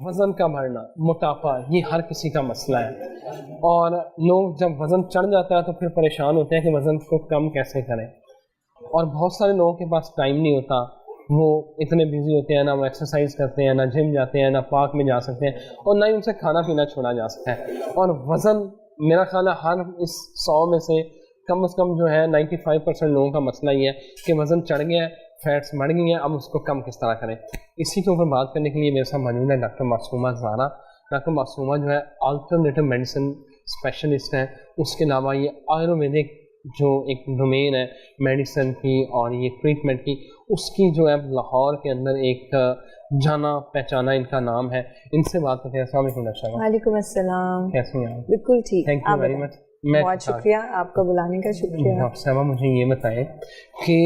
वज़न का बढ़ना, मोटापा, ये हर किसी का मसला है और लोग जब वज़न चढ़ जाता है तो फिर परेशान होते हैं कि वज़न को कम कैसे करें। और बहुत सारे लोगों के पास टाइम नहीं होता, वो इतने बिजी होते हैं, ना वो एक्सरसाइज करते हैं, ना जिम जाते हैं, ना पार्क में जा सकते हैं और ना ही उनसे खाना पीना छोड़ा जा सकता है। और वज़न मेरा ख्याल है हर इस 100 में से कम जो है 95% लोगों का मसला ये है कि वज़न चढ़ गया है, फैट्स बढ़ गई हैं, अब उसको कम किस तरह करें। इसी के ऊपर बात करने के लिए मेरे साथ मौजूद है डॉक्टर मासूमा ज़ारा। डॉक्टर मासूमा जो है अल्टरनेटिव मेडिसिन स्पेशलिस्ट हैं, उसके अलावा ये आयुर्वेदिक जो एक डोमेन है मेडिसिन की और ये ट्रीटमेंट की, उसकी जो है लाहौर के अंदर एक जाना पहचाना इनका नाम है। इनसे बात करते हैं। अस्सलाम वालेकुम डॉक्टर साहब। वालेकुम अस्सलाम। कैसे हैं आप? बिल्कुल ठीक। Thank you very much. बहुत शुक्रिया, आपका बुलाने का शुक्रिया। डॉक्टर साहब मुझे ये बताएं कि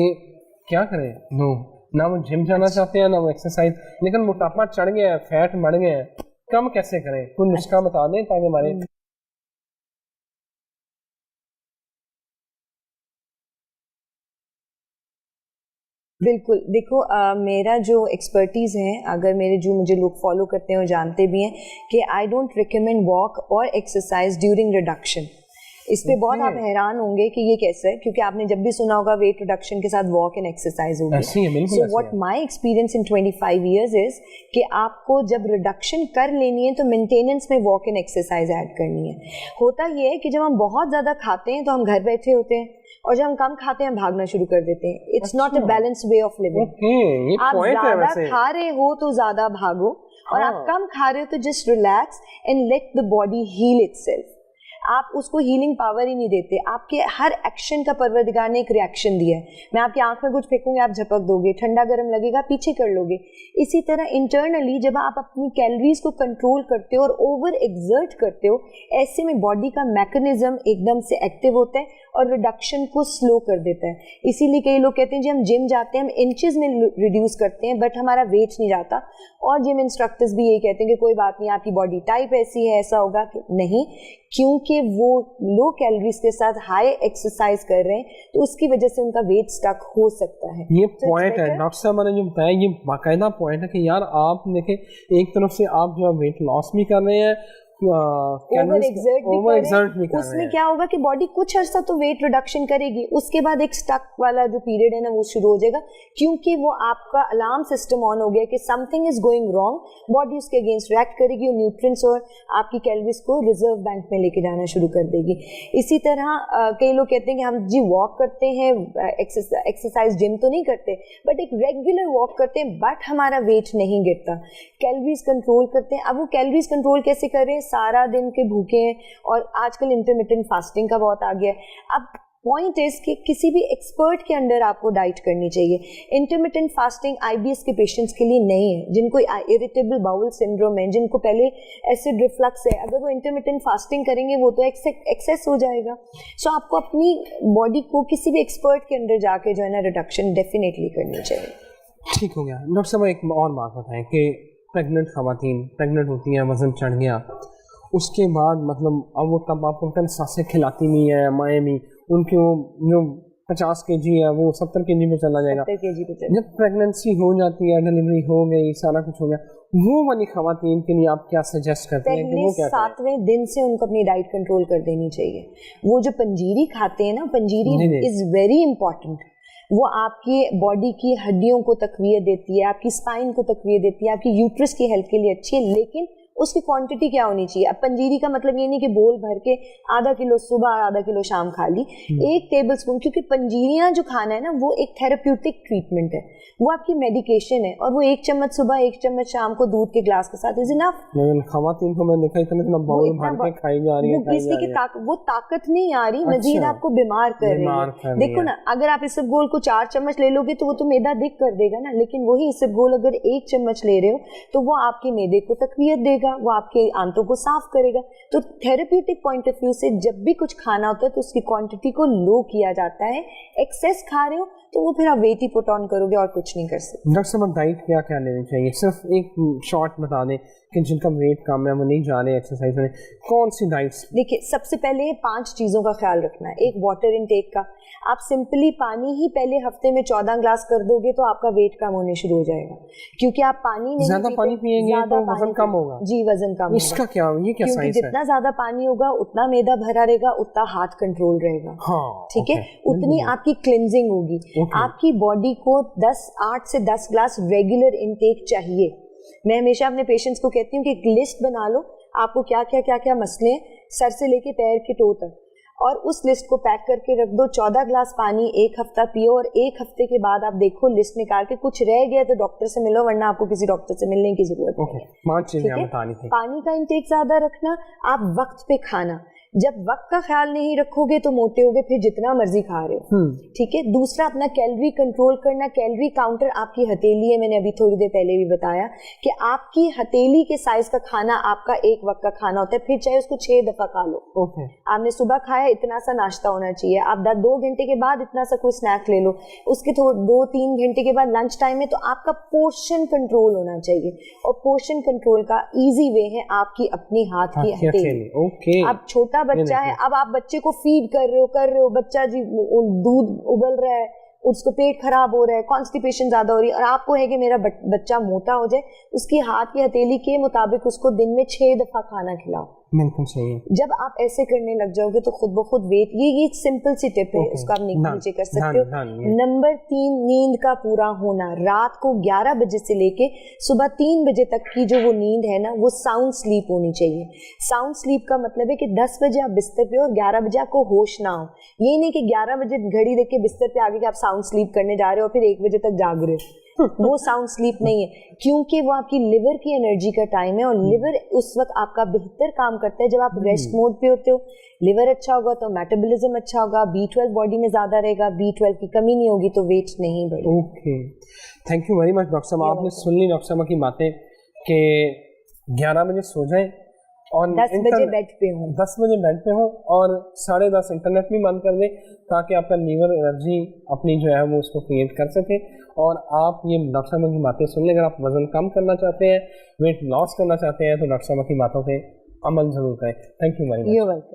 क्या करें, लोग ना वो जिम जाना चाहते हैं ना वो एक्सरसाइज, लेकिन मोटापा चढ़ गया है, फैट बढ़ गया है, कम कैसे करें? कोई नुस्खा बता दें ताकि हमारे बिल्कुल। देखो मेरा जो एक्सपर्टीज़ है, अगर मेरे जो मुझे लोग फॉलो करते हैं और जानते भी हैं कि आई डोंट रिकमेंड वॉक और एक्सरसाइज ड्यूरिंग रिडक्शन। इस पे बहुत आप हैरान होंगे कि ये कैसे है, क्योंकि आपने जब भी सुना होगा वेट रिडक्शन के साथ वॉक एंड एक्सरसाइज होगी। So what my experience in 25 years is कि आपको जब रिडक्शन कर लेनी है तो मेंटेनेंस में वॉक एंड एक्सरसाइज ऐड करनी है। होता ये है कि जब हम बहुत ज़्यादा खाते हैं तो हम घर बैठे होते हैं और जब हम कम खाते हैं हम भागना शुरू कर देते हैं। It's not a balance way of living. आप ज़्यादा खा रहे हो तो ज़्यादा भागो, और आप कम खा रहे हो तो just relax and let the body heal itself. आप उसको हीलिंग पावर ही नहीं देते। आपके हर एक्शन का परवरदिगार ने एक रिएक्शन दिया है। मैं आपकी आंख में कुछ फेंकूंगी, आप झपक दोगे, ठंडा गर्म लगेगा, पीछे कर लोगे। इसी तरह इंटरनली जब आप अपनी कैलोरीज को कंट्रोल करते हो और ओवर एक्सर्ट करते हो, ऐसे में बॉडी का मैकेनिज्म एकदम से एक्टिव होता है और रिडक्शन को स्लो कर देता है। इसीलिए कई लोग कहते हैं जी हम जिम जाते हैं, हम इंचेस में रिड्यूस करते हैं बट हमारा वेट नहीं जाता। और जिम इंस्ट्रक्टर्स भी यही कहते हैं कि कोई बात नहीं, आपकी बॉडी टाइप ऐसी है, ऐसा होगा कि नहीं, क्योंकि वो लो कैलोरीज के साथ हाई एक्सरसाइज कर रहे हैं तो उसकी वजह से उनका वेट स्टक हो सकता है। ये पॉइंट है डॉक्टर साहब ने जो बताया, ये बाकायदा पॉइंट है कि यार आप देखें, एक तरफ से आप जो है वेट लॉस भी कर रहे हैं, ओवर एक्सर्ट भी कर उसमें क्या होगा कि बॉडी कुछ अर्सा तो वेट रिडक्शन करेगी, उसके बाद एक स्टक वाला जो पीरियड है ना वो शुरू हो जाएगा, क्योंकि वो आपका अलार्म सिस्टम ऑन हो गया कि something is going wrong. Body उसके अगेंस्ट रिएक्ट करेगी और न्यूट्रिएंट्स और आपकी कैलोरीज को रिजर्व बैंक में लेके जाना शुरू कर देगी। इसी तरह कई लोग कहते हैं कि हम जी वॉक करते हैं, एक्सरसाइज जिम तो नहीं करते बट एक रेगुलर वॉक करते हैं, बट हमारा वेट नहीं गिरता। कैलोरीज कंट्रोल करते हैं। अब वो कैलोरीज कंट्रोल कैसे करें? सारा दिन के भूखे हैं और आजकल इंटरमिटेंट फास्टिंग का बहुत आ गया है। अब पॉइंट इज कि किसी भी एक्सपर्ट के अंडर आपको डाइट करनी चाहिए। इंटरमिटेंट फास्टिंग आईबीएस के पेशेंट्स के लिए नहीं है, जिनको इरिटेबल बाउल सिंड्रोम है, जिनको पहले एसिड रिफ्लक्स है, अगर वो इंटरमिटेंट फास्टिंग करेंगे वो तो एक्सेस हो जाएगा। सो आपको अपनी बॉडी को किसी भी एक्सपर्ट के अंडर जाके जो है ना रिडक्शन डेफिनेटली करनी चाहिए। ठीक हो गया। डॉक्टर साहब एक और बात बताएं कि प्रेग्नेंट खवातीन प्रेग्नेंट होती हैं, वजन चढ़ गया, उसके बाद मतलब अब वो तब आपको सांसें खिलाती नहीं है, माएँ भी, उनकी वो जो 50 kg है वो 70 kg पे चला जाएगा। जब प्रेगनेंसी हो जाती है, डिलीवरी हो गई, सारा कुछ हो गया, वो वाली खवातीन के लिए आप क्या सजेस्ट करते हैं कि वो क्या करें? 7वें दिन से उनको अपनी डाइट कंट्रोल कर देनी चाहिए। वो जो पंजीरी खाते हैं ना, पंजीरी इज वेरी इंपॉर्टेंट। वो आपकी बॉडी की हड्डियों को तकवीयत देती है, आपकी स्पाइन को तकवीयत देती है, आपकी यूट्रस की हेल्थ के लिए अच्छी है, लेकिन उसकी क्वांटिटी क्या होनी चाहिए? अब पंजीरी का मतलब ये नहीं कि बोल भर के आधा किलो सुबह और आधा किलो शाम खा ली, 1 टेबलस्पून, क्योंकि पंजीरियां जो खाना है ना वो एक थेरेप्यूटिक ट्रीटमेंट है, वो आपकी मेडिकेशन है, और वो 1 चम्मच सुबह 1 चम्मच शाम को दूध के ग्लास के साथ इज इनफ। लेकिन खवातीन को मैं देखा इतना बाउल भर के खाई जा रही है, इसलिए कि वो ताकत नहीं आ रही, मजीद आपको बीमार कर रही है। देखो ना, अगर आप इसबगोल को 4 चम्मच ले लोगे तो वो तो मैदा दिक कर देगा ना, लेकिन वही इसबगोल अगर 1 चम्मच ले रहे हो तो वो आपके मैदे को तकवीयत देगा, वो आपके आंतों को साफ करेगा। तो थेरेप्यूटिक पॉइंट ऑफ व्यू से जब भी कुछ खाना होता है तो उसकी क्वांटिटी को लो किया जाता है। एक्सेस खा रहे हो तो वो फिर आप वेट ही पुट ऑन करोगे और कुछ नहीं कर सकते। डॉक्टर साहब डाइट क्या क्या लेनी चाहिए, सिर्फ एक शॉर्ट बता दें कि जिनका वेट कम है वो नहीं जा रहे एक्सरसाइज में, कौन सी डाइट्स? देखिए सबसे पहले 5 चीज़ों का ख्याल रखना है। एक वाटर इनटेक का, आप सिंपली पानी ही पहले हफ्ते में 14 ग्लास कर दोगे तो आपका वेट कम होने शुरू हो जाएगा, क्योंकि आप पानी नहीं ज्यादा पानी पिएंगे तो वजन कम होगा। जी वजन कम होगा। इसका क्या, ये क्या साइंस है? जितना ज्यादा पानी होगा उतना मैदा भरा रहेगा, उतना हार्ट कंट्रोल रहेगा। हाँ, ठीक है, उतनी आपकी क्लिनजिंग होगी। आपकी बॉडी को 8 से 10 ग्लास रेगुलर इनटेक चाहिए। मैं हमेशा अपने पेशेंट्स को कहती हूँ कि एक लिस्ट बना लो, आपको क्या क्या मसले हैं सर से लेके पैर के टो तक, और उस लिस्ट को पैक करके रख दो। 14 ग्लास पानी 1 हफ्ता पियो, और 1 हफ्ते के बाद आप देखो लिस्ट निकाल के कुछ रह गया तो डॉक्टर से मिलो, वरना आपको किसी डॉक्टर से मिलने की जरूरत नहीं है। 5 चीजें बतानी थी। पानी का इंटेक ज्यादा रखना, आप वक्त पे खाना, जब वक्त का ख्याल नहीं रखोगे तो मोटे होगे, फिर जितना मर्जी खा रहे हो। ठीक है। दूसरा अपना कैलोरी कंट्रोल करना। कैलोरी काउंटर आपकी हथेली है, मैंने अभी थोड़ी देर पहले भी बताया कि आपकी हथेली के साइज का खाना आपका एक वक्त का खाना होता है, फिर चाहे उसको 6 दफा खा लो। आपने सुबह खाया, इतना सा नाश्ता होना चाहिए, आप 2 घंटे के बाद इतना सा कोई स्नैक ले लो, उसके 2-3 घंटे के बाद लंच टाइम में, तो आपका पोर्शन कंट्रोल होना चाहिए। और पोर्शन कंट्रोल का इजी वे है आपकी अपनी हाथ की हथेली। अब छोटा बच्चा है, अब आप बच्चे को फीड कर रहे हो, बच्चा जी दूध उबल रहा है, उसको पेट खराब हो रहा है, कॉन्स्टिपेशन ज्यादा हो रही है, और आपको है कि मेरा बच्चा मोटा हो जाए, उसकी हाथ की हथेली के मुताबिक उसको दिन में 6 दफा खाना खिलाओ। बिल्कुल सही है। जब आप ऐसे करने लग जाओगे तो खुद ब खुद वेट, ये सिंपल सी टिप है, उसको आप नीचे कर सकते हो। नंबर 3, नींद का पूरा होना। रात को 11 बजे से लेके सुबह 3 बजे तक की जो वो नींद है ना, वो साउंड स्लीप होनी चाहिए। साउंड स्लीप का मतलब है कि 10 बजे आप बिस्तर पे हो और 11 बजे आपको होश ना हो। ये नहीं कि 11 बजे घड़ी देख के बिस्तर पे आगे कि आप साउंड स्लीप करने जा रहे हो और फिर 1 बजे तक जाग रहे हो। वो साउंड स्लीप नहीं है, क्योंकि वो आपकी लिवर की एनर्जी का टाइम है, और लिवर उस वक्त आपका बेहतर काम करता है जब आप रेस्ट मोड पे होते हो। लिवर अच्छा होगा तो मेटाबॉलिज्म अच्छा होगा, B12 बॉडी में ज्यादा रहेगा, B12 की कमी नहीं होगी तो वेट नहीं बढ़ेगा। Okay, thank you very much doctor साहब। आपने सुन ली डॉक्टर साहब की बातें कि 11 बजे सो जाएं और 10 बजे बेड पे हो, 10 बजे बेड पे हो, और 10:30 इंटरनेट भी बंद कर दें, ताकि आपका लीवर एनर्जी अपनी जो है वो उसको क्रिएट कर सके। और आप ये डॉक्टर साहब की बातें सुन लें। अगर आप वजन कम करना चाहते हैं, वेट लॉस करना चाहते हैं, तो डॉक्टर साहब की बातों पे अमल जरूर करें। Thank you very much.